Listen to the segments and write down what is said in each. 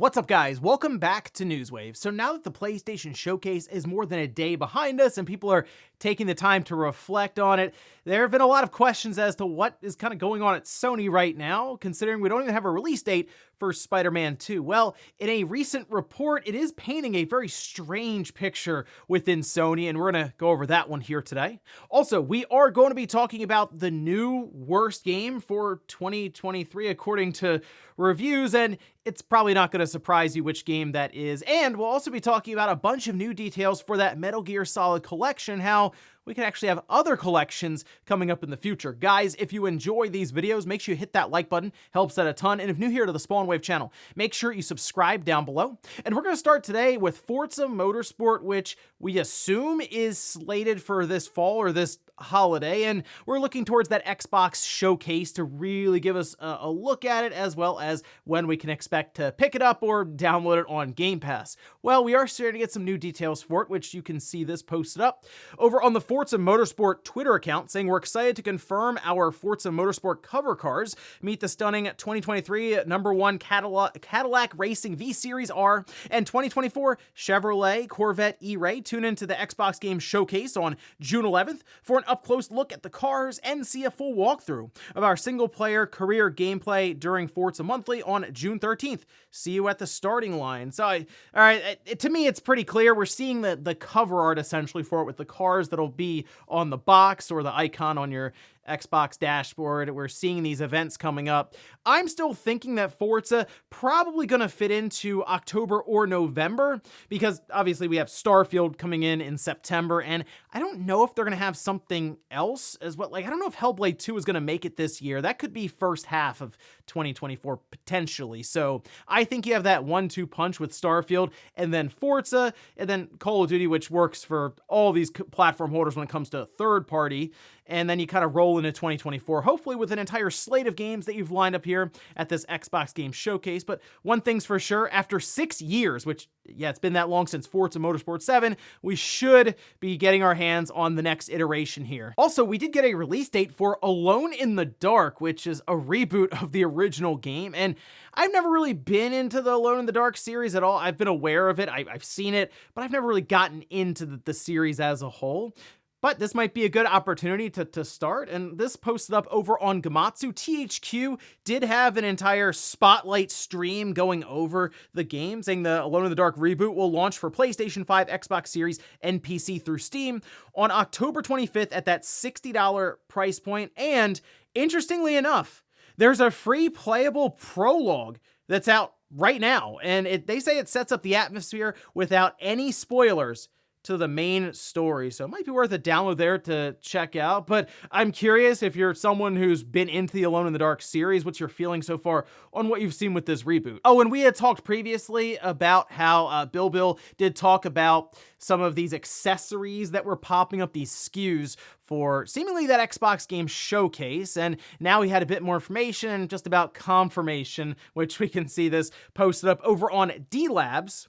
What's up, guys? Welcome back to Newswave. So now that the PlayStation Showcase is more than a day behind us and people are taking the time to reflect on it, there have been a lot of questions as to what is kind of going on at Sony right now, considering we don't even have a release date for Spider-Man 2. Well, in a recent report, it is painting a very strange picture within Sony, and we're going to go over that one here today. Also, we are going to be talking about the new worst game for 2023, according to reviews, and it's probably not going to surprise you which game that is. And we'll also be talking about a bunch of new details for that Metal Gear Solid collection, how we can actually have other collections coming up in the future. Guys, if you enjoy these videos, make sure you hit that like button, helps out a ton. And if new here to the Spawn Wave channel, make sure you subscribe down below. And we're going to start today with Forza Motorsport, which we assume is slated for this fall or this holiday, and we're looking towards that Xbox showcase to really give us a look at it, as well as when we can expect to pick it up or download it on Game Pass. Well, we are starting to get some new details for it, which you can see this posted up over on the Forza Motorsport Twitter account, saying we're excited to confirm our Forza Motorsport cover cars meet the stunning 2023 #1 Cadillac Racing V-Series R and 2024 Chevrolet Corvette E-Ray. Tune into the Xbox Game Showcase on June 11th for an up-close look at the cars and see a full walkthrough of our single-player career gameplay during Forza Monthly on June 13th. See you at the starting line. So, all right, to me, it's pretty clear. We're seeing the cover art, essentially, for it with the cars that'll be on the box or the icon on your Xbox dashboard. We're seeing these events coming up. I'm still thinking that Forza probably going to fit into October or November, because obviously we have Starfield coming in September, and I don't know if they're going to have something else as well. Like, I don't know if Hellblade 2 is going to make it this year. That could be first half of 2024 potentially. So I think you have that 1-2 punch with Starfield, and then Forza, and then Call of Duty, which works for all these platform holders when it comes to third party. And then you kind of roll into 2024, hopefully with an entire slate of games that you've lined up here at this Xbox Game Showcase. But one thing's for sure, after 6 years, which, yeah, it's been that long since Forza Motorsport 7, we should be getting our hands on the next iteration here. Also, we did get a release date for Alone in the Dark, which is a reboot of the original game. And I've never really been into the Alone in the Dark series at all. I've been aware of it, I've seen it, but I've never really gotten into the series as a whole. But this might be a good opportunity to start, and this posted up over on Gamatsu. THQ did have an entire spotlight stream going over the game, saying the Alone in the Dark reboot will launch for PlayStation 5, Xbox Series, and PC through Steam on October 25th at that $60 price point. And interestingly enough, there's a free playable prologue that's out right now, and they say it sets up the atmosphere without any spoilers to the main story. So it might be worth a download there to check out. But I'm curious, if you're someone who's been into the Alone in the Dark series, what's your feeling so far on what you've seen with this reboot? Oh, and we had talked previously about how Bill did talk about some of these accessories that were popping up, these SKUs for seemingly that Xbox Game Showcase, and now we had a bit more information and just about confirmation, which we can see this posted up over on D-Labs,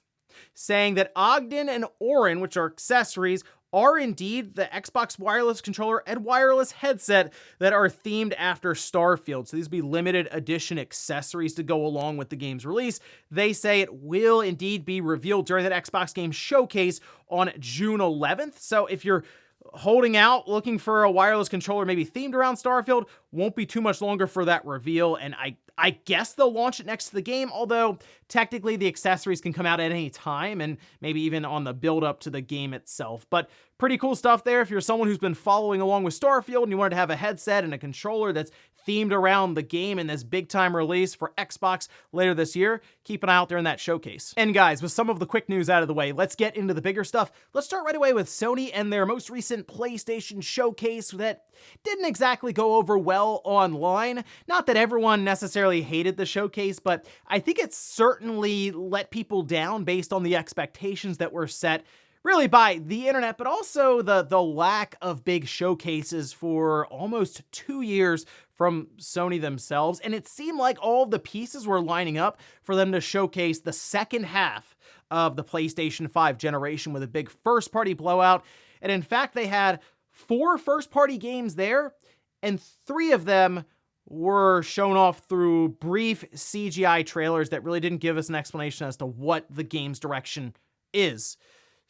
saying that Ogden and Orin, which are accessories, are indeed the Xbox wireless controller and wireless headset that are themed after Starfield. So these will be limited edition accessories to go along with the game's release. They say it will indeed be revealed during that Xbox Game Showcase on June 11th. So if you're holding out, looking for a wireless controller maybe themed around Starfield, won't be too much longer for that reveal, and I guess they'll launch it next to the game, although technically the accessories can come out at any time, and maybe even on the build up to the game itself. But pretty cool stuff there if you're someone who's been following along with Starfield and you wanted to have a headset and a controller that's themed around the game in this big time release for Xbox later this year. Keep an eye out there in that showcase. And guys, with some of the quick news out of the way, let's get into the bigger stuff. Let's start right away with Sony and their most recent PlayStation showcase that didn't exactly go over well online. Not that everyone necessarily hated the showcase, but I think it certainly let people down based on the expectations that were set really by the internet, but also the lack of big showcases for almost 2 years from Sony themselves. And it seemed like all the pieces were lining up for them to showcase the second half of the PlayStation 5 generation with a big first-party blowout. And in fact, they had 4 first-party games there, and 3 of them were shown off through brief CGI trailers that really didn't give us an explanation as to what the game's direction is.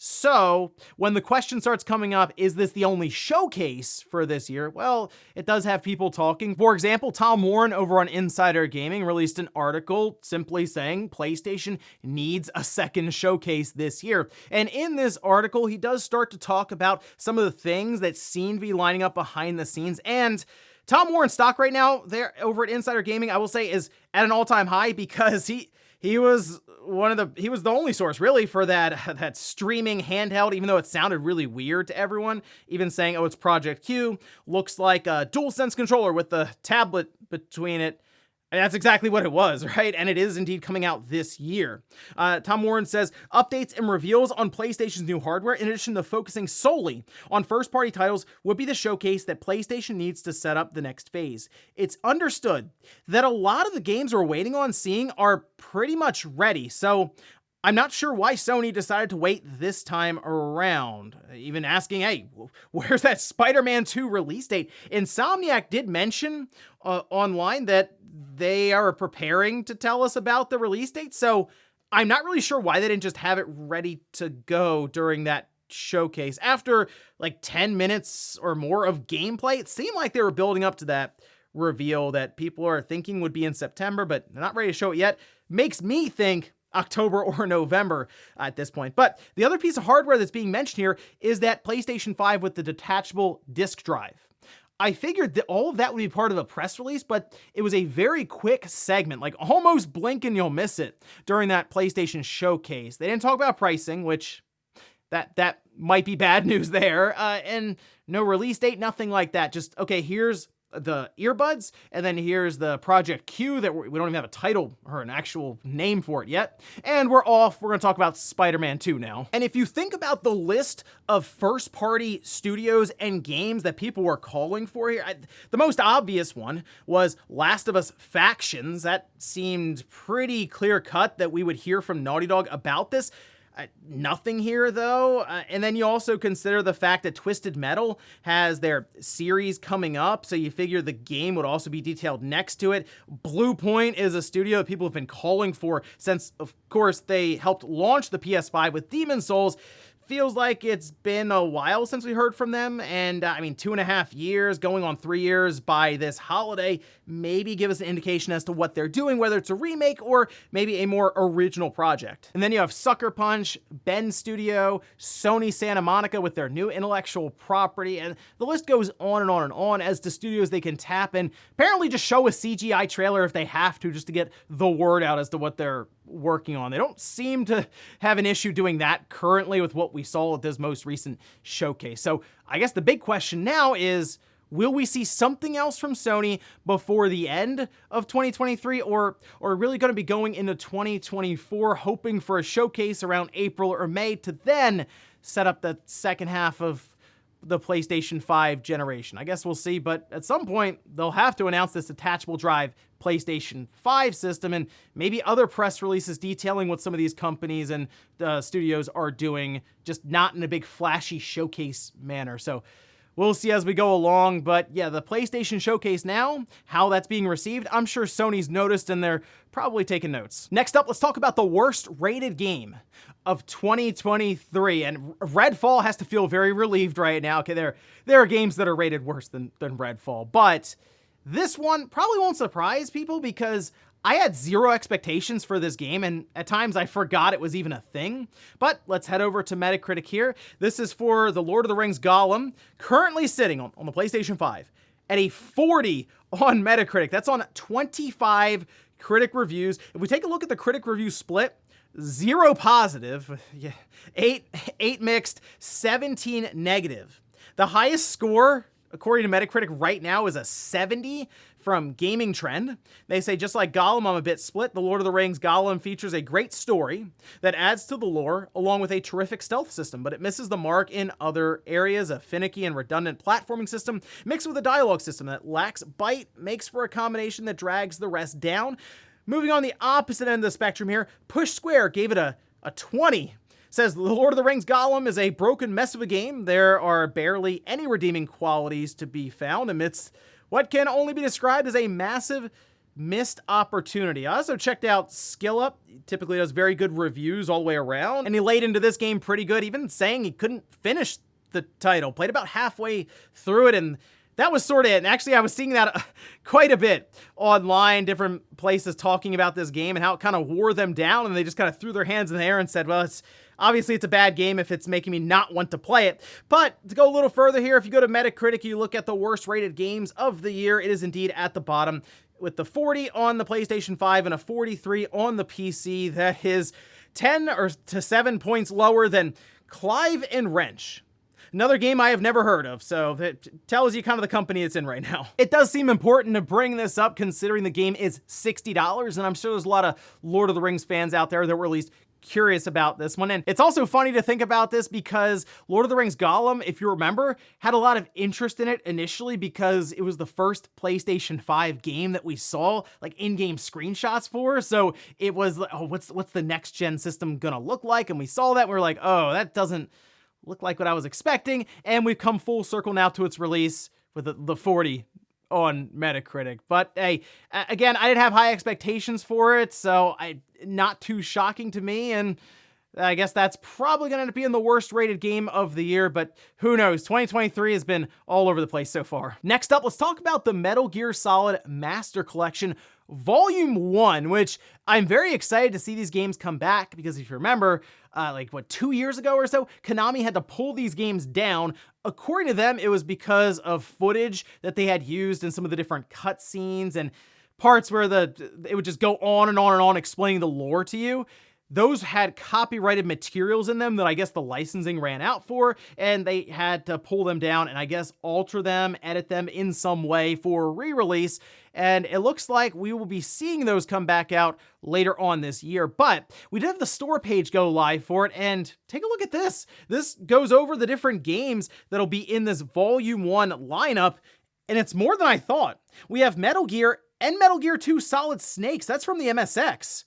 So, when the question starts coming up, is this the only showcase for this year? Well, it does have people talking. For example, Tom Warren over on Insider Gaming released an article simply saying PlayStation needs a second showcase this year. And in this article, he does start to talk about some of the things that seem to be lining up behind the scenes. And Tom Warren's stock right now, there over at Insider Gaming, I will say, is at an all-time high because he was the only source really for that streaming handheld, even though it sounded really weird to everyone, even saying, oh, it's Project Q, looks like a DualSense controller with the tablet between it. And that's exactly what it was, right? And it is indeed coming out this year. Tom Warren says, updates and reveals on PlayStation's new hardware, in addition to focusing solely on first-party titles, would be the showcase that PlayStation needs to set up the next phase. It's understood that a lot of the games we're waiting on seeing are pretty much ready, so I'm not sure why Sony decided to wait this time around. Even asking, hey, where's that Spider-Man 2 release date? Insomniac did mention online that they are preparing to tell us about the release date, so I'm not really sure why they didn't just have it ready to go during that showcase. After like 10 minutes or more of gameplay, it seemed like they were building up to that reveal that people are thinking would be in September, but they're not ready to show it yet. Makes me think October or November at this point. But the other piece of hardware that's being mentioned here is that PlayStation 5 with the detachable disc drive. I figured that all of that would be part of a press release, but it was a very quick segment, like almost blink and you'll miss it during that PlayStation showcase. They didn't talk about pricing, which that might be bad news there, and no release date, nothing like that. Just, okay, here's the earbuds, and then here's the Project Q that we don't even have a title or an actual name for it yet. And we're off. We're going to talk about Spider-Man 2 now. And if you think about the list of first-party studios and games that people were calling for here, the most obvious one was Last of Us Factions. That seemed pretty clear-cut that we would hear from Naughty Dog about this. Nothing here, though. And then you also consider the fact that Twisted Metal has their series coming up, so you figure the game would also be detailed next to it. Blue Point is a studio that people have been calling for since, of course, they helped launch the PS5 with Demon's Souls. Feels like it's been a while since we heard from them, and 2.5 years, going on 3 years by this holiday, maybe give us an indication as to what they're doing, whether it's a remake or maybe a more original project. And then you have Sucker Punch, Bend Studio, Sony Santa Monica with their new intellectual property, and the list goes on and on and on as to studios they can tap and apparently just show a CGI trailer if they have to, just to get the word out as to what they're working on. They don't seem to have an issue doing that currently with what we saw at this most recent showcase. So I guess the big question now is, will we see something else from Sony before the end of 2023, or really going to be going into 2024 hoping for a showcase around April or May to then set up the second half of the PlayStation 5 generation? I guess we'll see, but at some point they'll have to announce this detachable drive PlayStation 5 system and maybe other press releases detailing what some of these companies and studios are doing, just not in a big flashy showcase manner. So we'll see as we go along, but yeah, the PlayStation Showcase now, how that's being received, I'm sure Sony's noticed and they're probably taking notes. Next up, let's talk about the worst rated game of 2023, and Redfall has to feel very relieved right now. Okay, there are games that are rated worse than Redfall, but this one probably won't surprise people because I had zero expectations for this game, and at times I forgot it was even a thing. But let's head over to Metacritic here. This is for The Lord of the Rings Gollum, currently sitting on the PlayStation 5 at a 40 on Metacritic. That's on 25 critic reviews. If we take a look at the critic review split, 0 positive, 8 mixed, 17 negative. The highest score, according to Metacritic right now, is a 70 from Gaming Trend. They say, just like Gollum, I'm a bit split. The Lord of the Rings Gollum features a great story that adds to the lore, along with a terrific stealth system, but it misses the mark in other areas. A finicky and redundant platforming system mixed with a dialogue system that lacks bite makes for a combination that drags the rest down. Moving on the opposite end of the spectrum here, Push Square gave it a 20. Says, The Lord of the Rings Gollum is a broken mess of a game. There are barely any redeeming qualities to be found amidst what can only be described as a massive missed opportunity. I also checked out SkillUp. He typically does very good reviews all the way around, and he laid into this game pretty good, even saying he couldn't finish the title. Played about halfway through it, and that was sort of it. And actually, I was seeing that quite a bit online, different places talking about this game and how it kind of wore them down, and they just kind of threw their hands in the air and said, well, obviously it's a bad game if it's making me not want to play it. But to go a little further here, if you go to Metacritic, you look at the worst rated games of the year, it is indeed at the bottom with the 40 on the PlayStation 5 and a 43 on the PC. That is 10 or to 7 points lower than Clive and Wrench. Another game I have never heard of, so that tells you kind of the company it's in right now. It does seem important to bring this up considering the game is $60, and I'm sure there's a lot of Lord of the Rings fans out there that were at least curious about this one. And it's also funny to think about this because Lord of the Rings Gollum, if you remember, had a lot of interest in it initially because it was the first PlayStation 5 game that we saw like in-game screenshots for. So it was, oh, what's the next gen system gonna look like? And we saw that and we were like, oh, that doesn't look like what I was expecting. And we've come full circle now to its release with the 40 on Metacritic. But hey, again, I didn't have high expectations for it, so not too shocking to me, and I guess that's probably going to end up being the worst rated game of the year, but who knows? 2023 has been all over the place so far. Next up, let's talk about the Metal Gear Solid Master Collection Volume 1, which I'm very excited to see these games come back because if you remember, 2 years ago or so, Konami had to pull these games down. According to them, it was because of footage that they had used in some of the different cutscenes and parts where it would just go on and on and on explaining the lore to you. Those had copyrighted materials in them that I guess the licensing ran out for, and they had to pull them down and I guess alter them, edit them in some way for re-release. And it looks like we will be seeing those come back out later on this year. But we did have the store page go live for it, and take a look at this. This goes over the different games that'll be in this Volume 1 lineup, and it's more than I thought. We have Metal Gear and Metal Gear 2 Solid Snakes. That's from the MSX.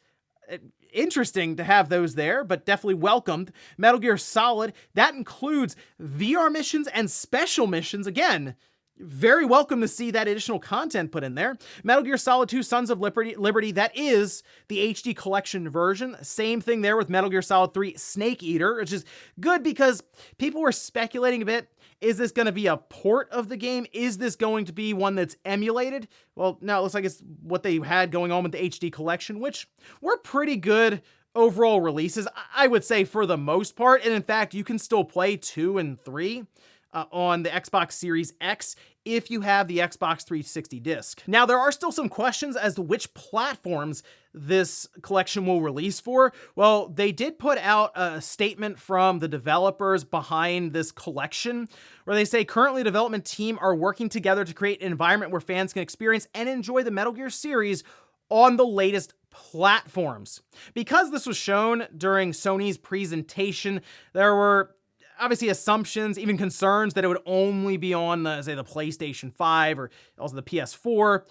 Interesting to have those there, but definitely welcomed. Metal Gear Solid, that includes VR missions and special missions. Again, very welcome to see that additional content put in there. Metal Gear Solid 2 Sons of Liberty, that is the HD collection version. Same thing there with Metal Gear Solid 3 Snake Eater, which is good because people were speculating a bit. Is this going to be a port of the game? Is this going to be one that's emulated? Well, no, it looks like it's what they had going on with the HD collection, which were pretty good overall releases, I would say, for the most part. And in fact, you can still play 2 and 3 on the Xbox Series X if you have the Xbox 360 disc. Now, there are still some questions as to which platforms this collection will release for. Well, they did put out a statement from the developers behind this collection where they say currently the development team are working together to create an environment where fans can experience and enjoy the Metal Gear series on the latest platforms. Because this was shown during Sony's presentation, there were obviously assumptions, even concerns that it would only be on say the PlayStation 5 or also the PS4.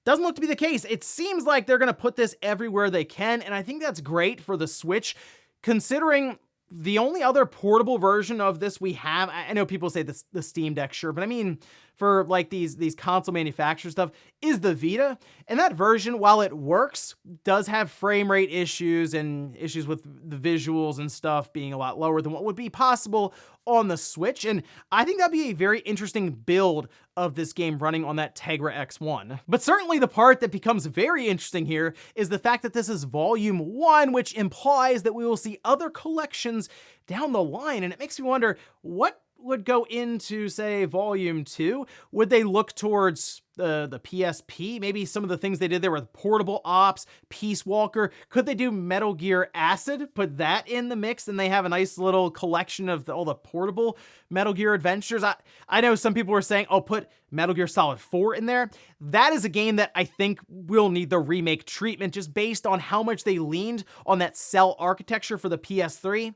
Doesn't look to be the case. It seems like they're going to put this everywhere they can, and I think that's great for the Switch, considering the only other portable version of this we have, I know people say the Steam Deck, sure, but I mean, for like these console manufacturer stuff, is the Vita. And that version, while it works, does have frame rate issues and issues with the visuals and stuff being a lot lower than what would be possible on the Switch. And I think that'd be a very interesting build of this game running on that Tegra X1. But certainly the part that becomes very interesting here is the fact that this is Volume 1, which implies that we will see other collections down the line. And it makes me wonder, what would go into, say, Volume 2? Would they look towards the PSP? Maybe some of the things they did there with Portable Ops, Peace Walker. Could they do Metal Gear Acid? Put that in the mix and they have a nice little collection of all the portable Metal Gear adventures. I know some people were saying, oh, put Metal Gear Solid 4 in there. That is a game that I think will need the remake treatment just based on how much they leaned on that cell architecture for the PS3.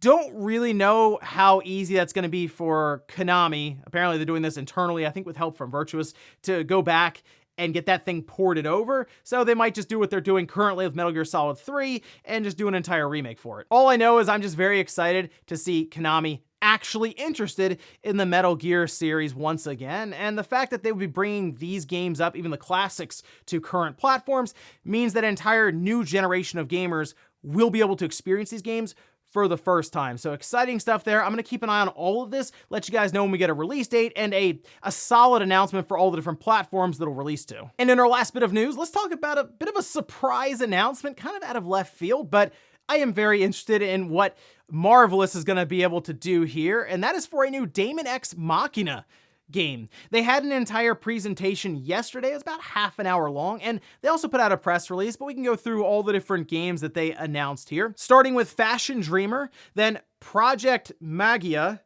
Don't really know how easy that's going to be for Konami. Apparently they're doing this internally, I think with help from Virtuous, to go back and get that thing ported over. So they might just do what they're doing currently with Metal Gear Solid 3 and just do an entire remake for it. All I know is I'm just very excited to see Konami actually interested in the Metal Gear series once again, and the fact that they would be bringing these games up, even the classics, to current platforms means that an entire new generation of gamers will be able to experience these games for the first time. So exciting stuff there. I'm going to keep an eye on all of this, let you guys know when we get a release date and a solid announcement for all the different platforms that'll release to. And in our last bit of news, let's talk about a bit of a surprise announcement, kind of out of left field, but I am very interested in what Marvelous is going to be able to do here, and that is for a new Daemon X Machina game. They had an entire presentation yesterday. It was about half an hour long, and they also put out a press release, but we can go through all the different games that they announced here. Starting with Fashion Dreamer, then Project Magia,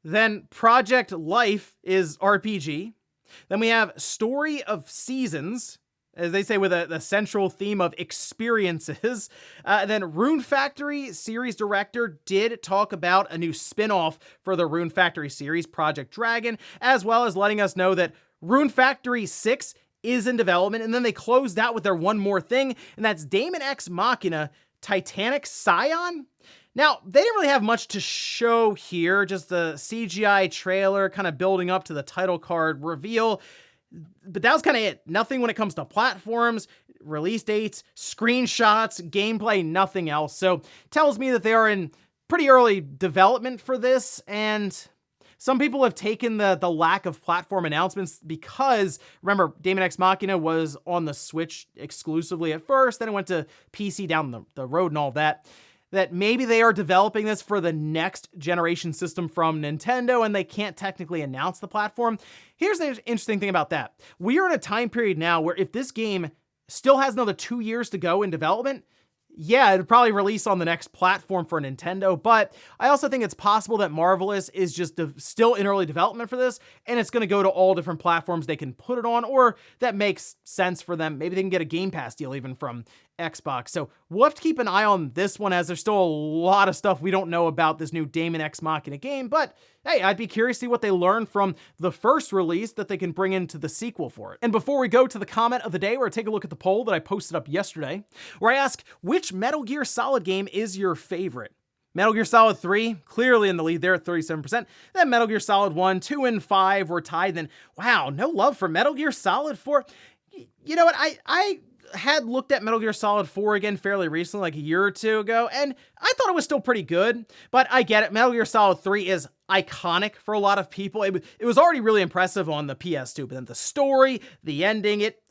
then Project Life is RPG. Then we have Story of Seasons, as they say, with the central theme of experiences. Then Rune Factory series director did talk about a new spin-off for the Rune Factory series, Project Dragon, as well as letting us know that Rune Factory 6 is in development. And then they closed out with their one more thing, and that's Daemon X Machina Titanic Scion. Now, they didn't really have much to show here, just the CGI trailer kind of building up to the title card reveal. But that was kind of it. Nothing when it comes to platforms, release dates, screenshots, gameplay, nothing else. So tells me that they are in pretty early development for this, and some people have taken the lack of platform announcements because, remember, Daemon X Machina was on the Switch exclusively at first, then it went to PC down the road and all that maybe they are developing this for the next generation system from Nintendo and they can't technically announce the platform. Here's the interesting thing about that. We are in a time period now where if this game still has another 2 years to go in development, yeah, it'd probably release on the next platform for Nintendo, but I also think it's possible that Marvelous is just still in early development for this, and it's going to go to all different platforms they can put it on, or that makes sense for them. Maybe they can get a Game Pass deal even from Xbox. So we'll have to keep an eye on this one, as there's still a lot of stuff we don't know about this new Daemon X Machina game, but hey, I'd be curious to see what they learned from the first release that they can bring into the sequel for it. And before we go to the comment of the day, we're going to take a look at the poll that I posted up yesterday, where I ask, which Metal Gear Solid game is your favorite? Metal Gear Solid 3, clearly in the lead there at 37%. Then Metal Gear Solid 1, 2, and 5 were tied. Then, wow, no love for Metal Gear Solid 4. You know what, I had looked at Metal Gear Solid 4 again fairly recently, like a year or two ago, and I thought it was still pretty good, but I get it. Metal Gear Solid 3 is iconic for a lot of people. It was already really impressive on the PS2, but then the story, the ending, it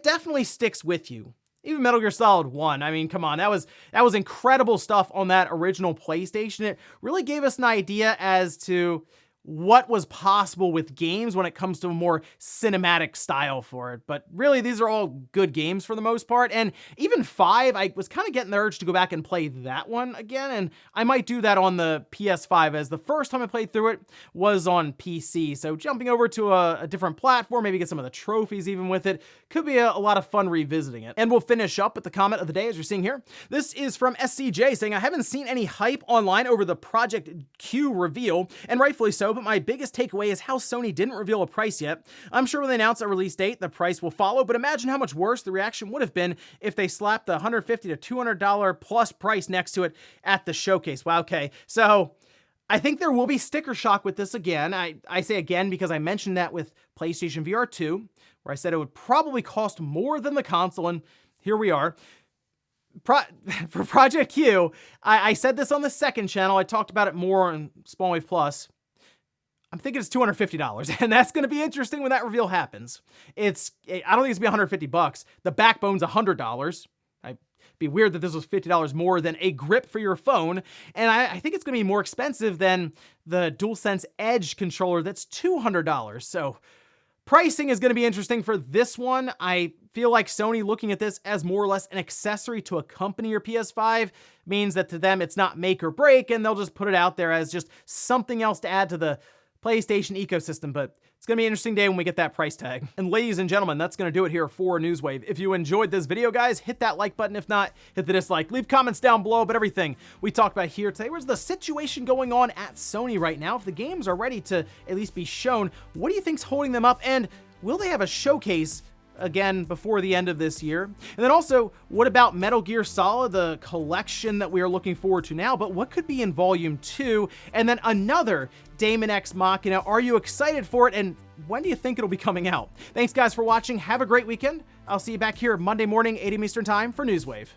definitely sticks with you. Even Metal Gear Solid 1, I mean, come on, that was incredible stuff on that original PlayStation. It really gave us an idea as to what was possible with games when it comes to a more cinematic style for it. But really, these are all good games for the most part. And even 5, I was kind of getting the urge to go back and play that one again. And I might do that on the PS5, as the first time I played through it was on PC. So jumping over to a different platform, maybe get some of the trophies even with it, could be a lot of fun revisiting it. And we'll finish up with the comment of the day, as you're seeing here. This is from SCJ saying, I haven't seen any hype online over the Project Q reveal, and rightfully so, but my biggest takeaway is how Sony didn't reveal a price yet. I'm sure when they announce a release date, the price will follow, but imagine how much worse the reaction would have been if they slapped the $150 to $200 plus price next to it at the showcase. Wow, okay. So I think there will be sticker shock with this again. I say again because I mentioned that with PlayStation VR 2, where I said it would probably cost more than the console, and here we are. For Project Q, I said this on the second channel. I talked about it more on Spawnwave Plus. I'm thinking it's $250, and that's going to be interesting when that reveal happens. I don't think it's going to be $150. The backbone's $100. It'd be weird that this was $50 more than a grip for your phone, and I think it's going to be more expensive than the DualSense Edge controller that's $200. So pricing is going to be interesting for this one. I feel like Sony looking at this as more or less an accessory to accompany your PS5 means that to them it's not make or break, and they'll just put it out there as just something else to add to the PlayStation ecosystem. But it's going to be an interesting day when we get that price tag. And ladies and gentlemen, that's going to do it here for Newswave. If you enjoyed this video, guys, hit that like button. If not, hit the dislike. Leave comments down below about everything we talked about here today. Where's the situation going on at Sony right now? If the games are ready to at least be shown, what do you think's holding them up? And will they have a showcase again before the end of this year? And then also, what about Metal Gear Solid, the collection that we are looking forward to now, but what could be in Volume 2? And then another Daemon X Machina. Are you excited for it? And when do you think it'll be coming out? Thanks guys for watching. Have a great weekend. I'll see you back here Monday morning, 8 a.m. Eastern Time for Newswave.